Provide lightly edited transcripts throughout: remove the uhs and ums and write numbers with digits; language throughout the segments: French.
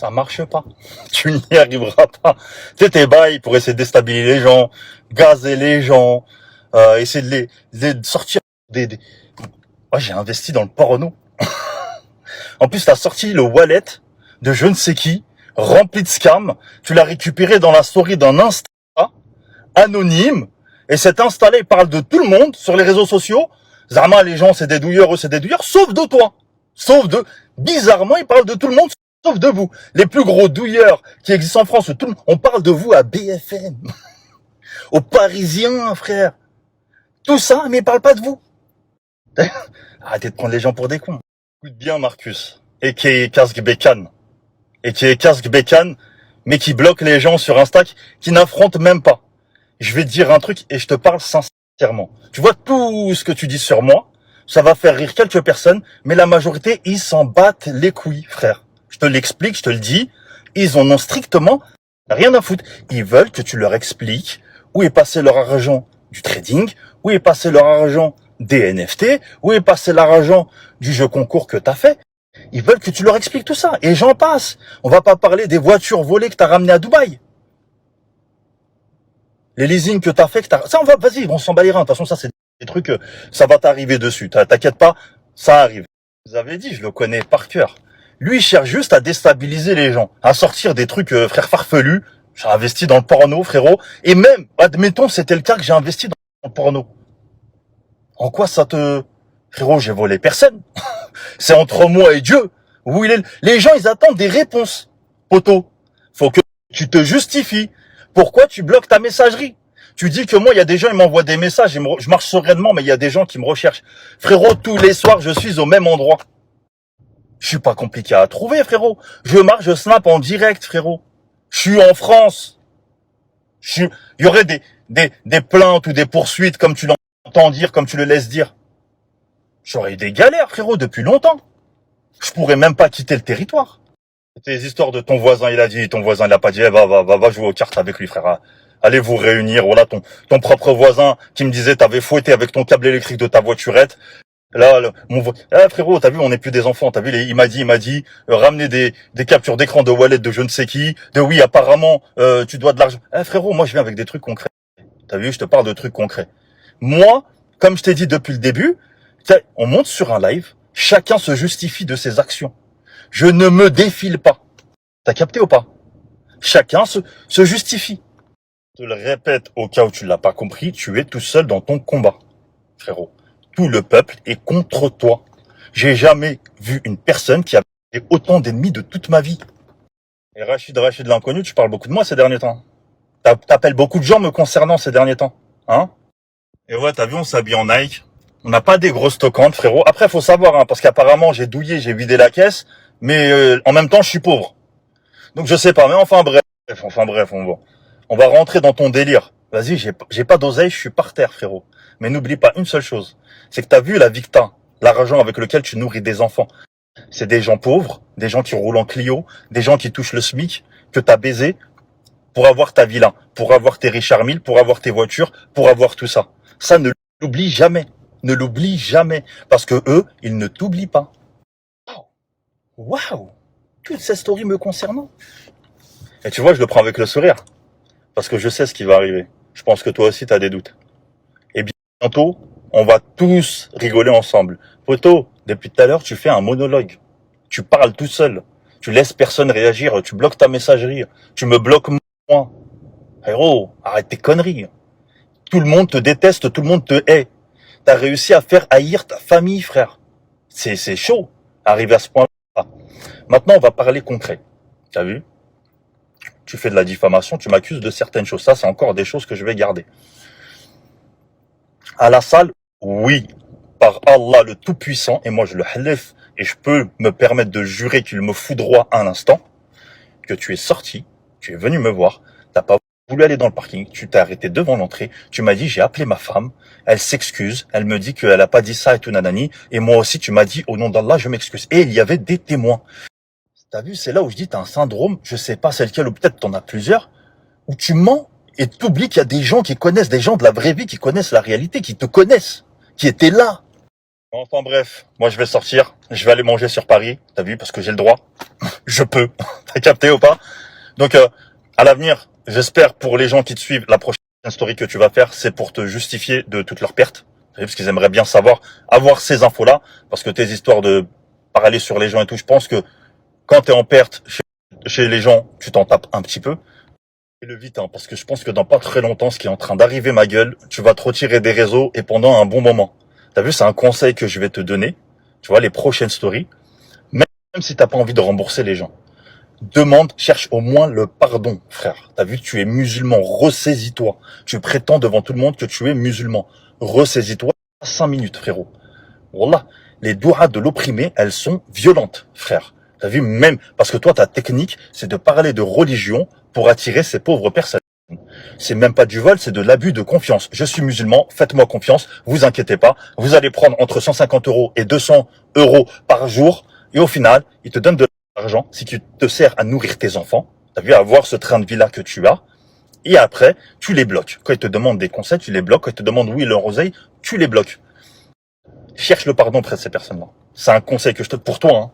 Ça marche pas. Tu n'y arriveras pas. Tu sais, tes bails pour essayer de déstabiliser les gens, gazer les gens, essayer de sortir des... Moi, j'ai investi dans le porno. En plus, t'as sorti le wallet de je ne sais qui, rempli de scams. Tu l'as récupéré dans la story d'un Insta anonyme. Et cet Insta-là, il parle de tout le monde sur les réseaux sociaux. Zama, les gens, c'est des douilleurs, eux, c'est des douilleurs, sauf de toi. Sauf de... Bizarrement, il parle de tout le monde, sauf de vous. Les plus gros douilleurs qui existent en France, tout le monde, on parle de vous à BFM. Aux Parisiens, frère. Tout ça, mais il parle pas de vous. Arrêtez de prendre les gens pour des cons. Écoute bien, Marcus. Et qui est casque bécane. Mais qui bloque les gens sur Insta, qui n'affrontent même pas. Je vais te dire un truc et je te parle sincèrement. Tu vois, tout ce que tu dis sur moi, ça va faire rire quelques personnes, mais la majorité, ils s'en battent les couilles, frère. Je te l'explique, je te le dis. Ils en ont strictement rien à foutre. Ils veulent que tu leur expliques où est passé leur argent du trading, où est passé leur argent des NFT, où est passé l'argent du jeu concours que t'as fait. Ils veulent que tu leur expliques tout ça. Et j'en passe. On va pas parler des voitures volées que t'as ramenées à Dubaï. Les leasings que t'as fait, ça, vas-y, on s'en bat les reins. De toute façon, ça, c'est des trucs, ça va t'arriver dessus. T'inquiète pas, ça arrive. Vous avez dit, je le connais par cœur. Lui, il cherche juste à déstabiliser les gens, à sortir des trucs, frère farfelus. J'ai investi dans le porno, frérot. Et même, admettons, c'était le cas que j'ai investi dans le porno. En quoi ça te... Frérot, j'ai volé personne. C'est entre moi et Dieu. Où il est... Les gens, ils attendent des réponses. Poto, faut que tu te justifies. Pourquoi tu bloques ta messagerie? Tu dis que moi, il y a des gens, ils m'envoient des messages, je marche sereinement, mais il y a des gens qui me recherchent. Frérot, tous les soirs, je suis au même endroit. Je suis pas compliqué à trouver, frérot. Je marche, je snap en direct, frérot. Je suis en France. Il y aurait des plaintes ou des poursuites, comme tu l'entends dire, comme tu le laisses dire. J'aurais eu des galères, frérot, depuis longtemps. Je pourrais même pas quitter le territoire. C'était les histoires de ton voisin, il a dit, ton voisin, il a pas dit, va jouer aux cartes avec lui, frère. Allez vous réunir. Voilà, ton propre voisin qui me disait, t'avais fouetté avec ton câble électrique de ta voiturette. Là, frérot, t'as vu, on n'est plus des enfants, t'as vu, il m'a dit, ramener des captures d'écran de wallet de je ne sais qui, de oui, apparemment, tu dois de l'argent. Frérot, moi, je viens avec des trucs concrets. T'as vu, je te parle de trucs concrets. Moi, comme je t'ai dit depuis le début, on monte sur un live, chacun se justifie de ses actions. Je ne me défile pas. T'as capté ou pas? Chacun se justifie. Je te le répète au cas où tu l'as pas compris, tu es tout seul dans ton combat, frérot. Tout le peuple est contre toi. J'ai jamais vu une personne qui avait autant d'ennemis de toute ma vie. Et Rachid l'inconnu, tu parles beaucoup de moi ces derniers temps. T'appelles beaucoup de gens me concernant ces derniers temps. Hein? Et ouais, t'as vu, on s'habille en Nike. On n'a pas des grosses stockantes, frérot. Après, faut savoir, hein, parce qu'apparemment, j'ai douillé, j'ai vidé la caisse, mais en même temps, je suis pauvre. Donc, je sais pas, mais enfin bref, on va rentrer dans ton délire. Vas-y, j'ai pas d'oseille, je suis par terre, frérot. Mais n'oublie pas une seule chose, c'est que t'as vu la vie que t'as, l'argent avec lequel tu nourris des enfants. C'est des gens pauvres, des gens qui roulent en Clio, des gens qui touchent le SMIC, que t'as baisé pour avoir ta villa, pour avoir tes Richard Mille, pour avoir tes voitures, pour avoir tout ça. Ça, ne l'oublie jamais. Ne l'oublie jamais. Parce que eux, ils ne t'oublient pas. Waouh! Toute cette story me concernant. Et tu vois, je le prends avec le sourire. Parce que je sais ce qui va arriver. Je pense que toi aussi, tu as des doutes. Et bientôt, on va tous rigoler ensemble. Poto, depuis tout à l'heure, tu fais un monologue. Tu parles tout seul. Tu laisses personne réagir. Tu bloques ta messagerie. Tu me bloques moi. Héros, arrête tes conneries. Tout le monde te déteste, tout le monde te hait. T'as réussi à faire haïr ta famille, frère. C'est chaud, arriver à ce point-là. Maintenant, on va parler concret. T'as vu? Tu fais de la diffamation, tu m'accuses de certaines choses. Ça, c'est encore des choses que je vais garder. À la salle, oui, par Allah le Tout-Puissant, et moi je le halef, et je peux me permettre de jurer qu'il me foudroie un instant, que tu es sorti, tu es venu me voir, t'as pas voulu aller dans le parking, tu t'es arrêté devant l'entrée, tu m'as dit j'ai appelé ma femme, elle s'excuse, elle me dit qu'elle a pas dit ça et tout nanani, et moi aussi tu m'as dit au nom d'Allah je m'excuse. Et il y avait des témoins. T'as vu, c'est là où je dis t'as un syndrome, je sais pas c'est lequel ou peut-être t'en as plusieurs, où tu mens et t'oublies qu'il y a des gens qui connaissent, des gens de la vraie vie qui connaissent la réalité, qui te connaissent, qui étaient là. Enfin bref, moi je vais sortir, je vais aller manger sur Paris, t'as vu, parce que j'ai le droit. Je peux. T'as capté ou pas? Donc à l'avenir, j'espère pour les gens qui te suivent, la prochaine story que tu vas faire, c'est pour te justifier de toutes leurs pertes. T'as vu, parce qu'ils aimeraient bien savoir, avoir ces infos-là, parce que tes histoires de parler sur les gens et tout, je pense que quand t'es en perte chez les gens, tu t'en tapes un petit peu. Et le vite, hein, parce que je pense que dans pas très longtemps, ce qui est en train d'arriver ma gueule, tu vas te retirer des réseaux et pendant un bon moment. T'as vu, c'est un conseil que je vais te donner. Tu vois, les prochaines stories, même si t'as pas envie de rembourser les gens, demande, cherche au moins le pardon, frère. T'as vu, tu es musulman, ressaisis-toi. Tu prétends devant tout le monde que tu es musulman. Ressaisis-toi 5 minutes, frérot. Wallah, les doigts de l'opprimé, elles sont violentes, frère. T'as vu, même, parce que toi, ta technique, c'est de parler de religion pour attirer ces pauvres personnes. C'est même pas du vol, c'est de l'abus de confiance. Je suis musulman, faites-moi confiance, vous inquiétez pas. Vous allez prendre entre 150 € et 200 € par jour. Et au final, ils te donnent de l'argent si tu te sers à nourrir tes enfants. T'as vu, avoir ce train de vie-là que tu as. Et après, tu les bloques. Quand ils te demandent des conseils, tu les bloques. Quand ils te demandent oui, leur oseille, tu les bloques. Cherche le pardon auprès de ces personnes-là. C'est un conseil que je te donne pour toi, hein.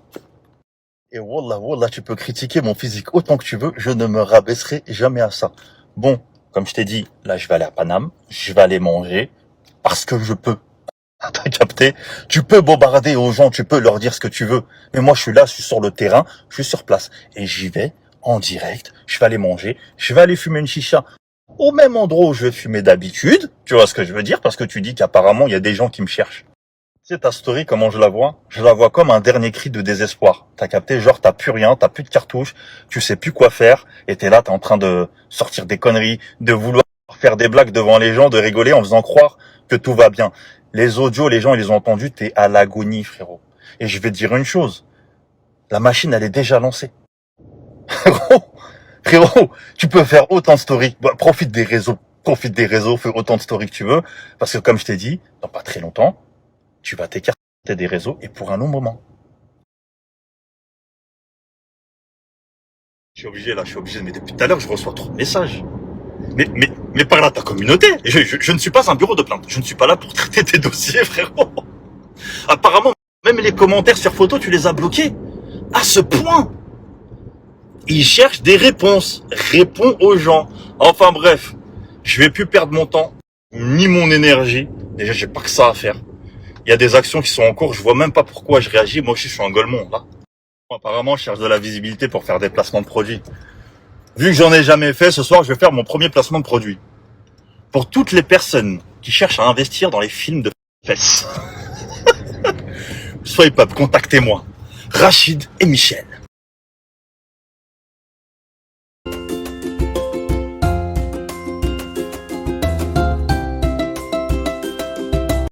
Et wallah, tu peux critiquer mon physique autant que tu veux, je ne me rabaisserai jamais à ça. Bon, comme je t'ai dit, là je vais aller à Paname, je vais aller manger, parce que je peux. T'as capté? Tu peux bombarder aux gens, tu peux leur dire ce que tu veux. Mais moi je suis là, je suis sur le terrain, je suis sur place. Et j'y vais en direct, je vais aller manger, je vais aller fumer une chicha. Au même endroit où je vais fumer d'habitude, tu vois ce que je veux dire? Parce que tu dis qu'apparemment il y a des gens qui me cherchent. Tu sais, ta story, comment je la vois? Je la vois comme un dernier cri de désespoir. T'as capté? Genre, t'as plus rien, t'as plus de cartouches, tu sais plus quoi faire, et t'es là, t'es en train de sortir des conneries, de vouloir faire des blagues devant les gens, de rigoler en faisant croire que tout va bien. Les audios, les gens, ils les ont entendus, t'es à l'agonie, frérot. Et je vais te dire une chose. La machine, elle est déjà lancée. Frérot, tu peux faire autant de stories. Bah, profite des réseaux. Profite des réseaux, fais autant de stories que tu veux. Parce que comme je t'ai dit, dans pas très longtemps, tu vas t'écarter des réseaux et pour un long moment. Je suis obligé, mais depuis tout à l'heure, je reçois trop de messages. Mais parle à ta communauté. Je ne suis pas un bureau de plainte. Je ne suis pas là pour traiter tes dossiers, frérot. Apparemment, même les commentaires sur photo, tu les as bloqués. À ce point. Ils cherchent des réponses. Réponds aux gens. Enfin bref, je vais plus perdre mon temps, ni mon énergie. Déjà, j'ai pas que ça à faire. Il y a des actions qui sont en cours, je vois même pas pourquoi je réagis. Moi aussi, je suis un golemon, là. Apparemment, je cherche de la visibilité pour faire des placements de produits. Vu que j'en ai jamais fait, ce soir, je vais faire mon premier placement de produit. Pour toutes les personnes qui cherchent à investir dans les films de fesses. Soyez pas, contactez-moi. Rachid et Michel.